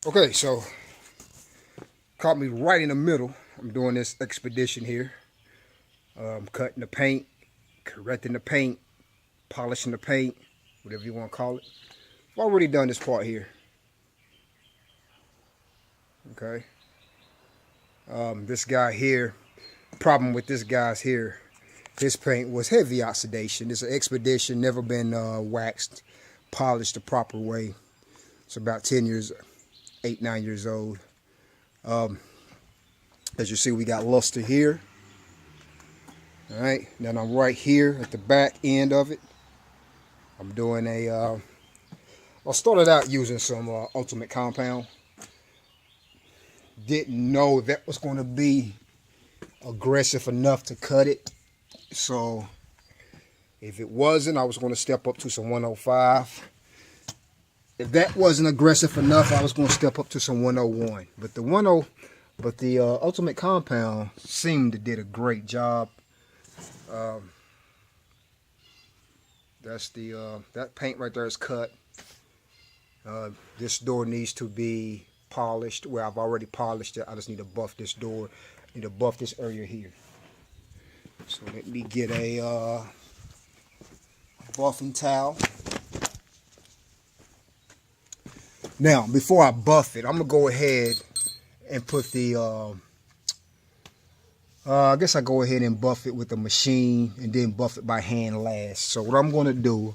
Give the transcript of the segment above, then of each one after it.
Okay, so caught me right in the middle. I'm doing this expedition here. Cutting the paint, correcting the paint, polishing the paint, whatever you want to call it. I've already done this part here. Okay. This guy here, problem with this guy's here, his paint was heavy oxidation. It's an Expedition, never been waxed, polished the proper way. It's about 10 years, 8, 9 years old. As you see, we got luster here. All right, then I'm right here at the back end of it. I'm doing I started out using some Ultimate Compound. Didn't know that was going to be aggressive enough to cut it. So if it wasn't, I was going to step up to some 105. If that wasn't aggressive enough, I was going to step up to some 101. But the Ultimate Compound seemed to did a great job. That's that paint right there is cut. This door needs to be polished. Well, I've already polished it. I just need to buff this door. I need to buff this area here. So let me get a buffing towel. Now, before I buff it, I'm gonna go ahead and put the I guess I go ahead and buff it with the machine and then buff it by hand last. So what I'm going to do,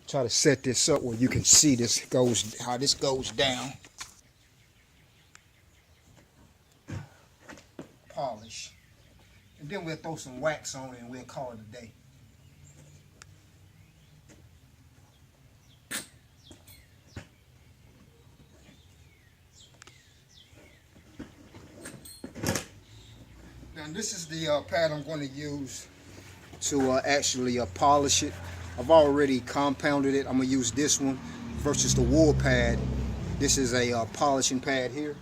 try to set this up where you can see how this goes down. Polish. And then we'll throw some wax on it and we'll call it a day. Now this is the pad I'm going to use to actually polish it. I've already compounded it. I'm going to use this one versus the wool pad. This is a polishing pad here.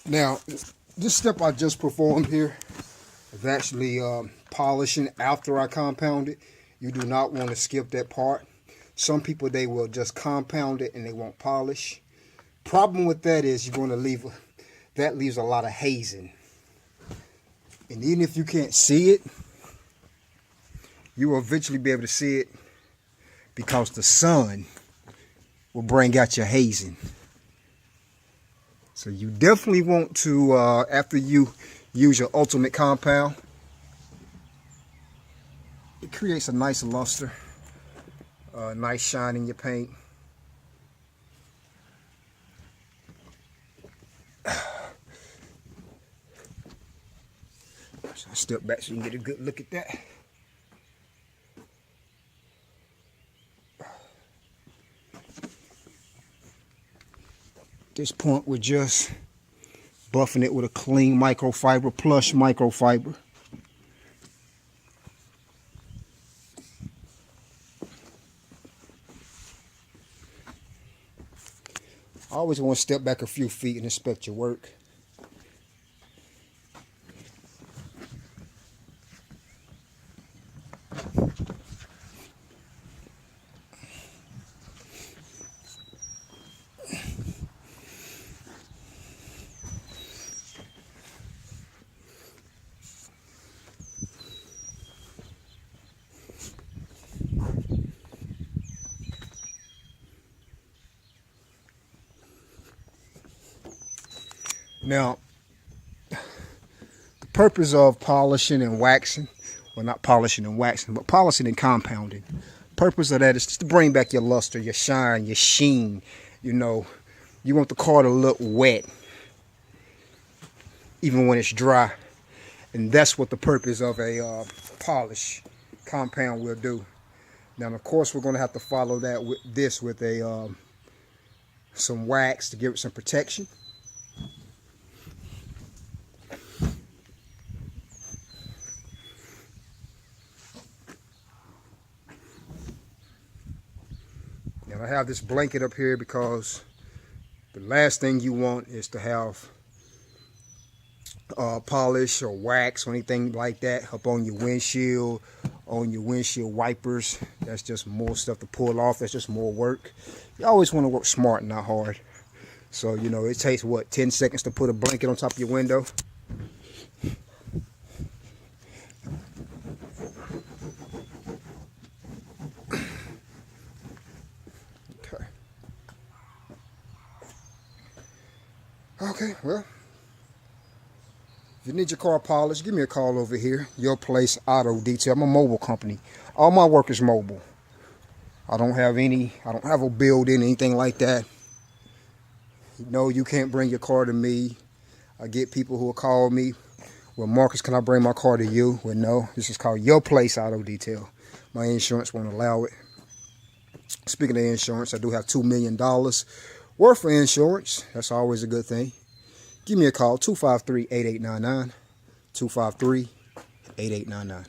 Now, this step I just performed here is actually polishing after I compound it. You do not want to skip that part. Some people, they will just compound it and they won't polish. Problem with that is you're going to leaves a lot of hazing. And even if you can't see it, you will eventually be able to see it because the sun will bring out your hazing. So you definitely want to, after you use your Ultimate Compound, it creates a nice luster, nice shine in your paint. So I step back so you can get a good look at that. At this point, we're just buffing it with a clean microfiber, plush microfiber. I always want to step back a few feet and inspect your work. Now, the purpose of polishing and waxing, well, not polishing and waxing, but polishing and compounding. Purpose of that is just to bring back your luster, your shine, your sheen. You know, you want the car to look wet, even when it's dry. And that's what the purpose of a polish compound will do. Now, of course, we're going to have to follow that with a some wax to give it some protection. And I have this blanket up here because the last thing you want is to have polish or wax or anything like that up on your windshield, on your windshield wipers. That's just more stuff to pull off. That's just more work. You always want to work smart, not hard. So, you know, it takes, what, 10 seconds to put a blanket on top of your window. Okay. Okay, well, if you need your car polished, give me a call over here. Your Place Auto Detail. I'm a mobile company. All my work is mobile. I don't have a building, anything like that. No, you can't bring your car to me. I get people who will call me. Well, Marcus, can I bring my car to you? Well, no. This is called Your Place Auto Detail. My insurance won't allow it. Speaking of insurance, I do have $2 million worth of insurance. That's always a good thing. Give me a call, 253-8899, 253-8899.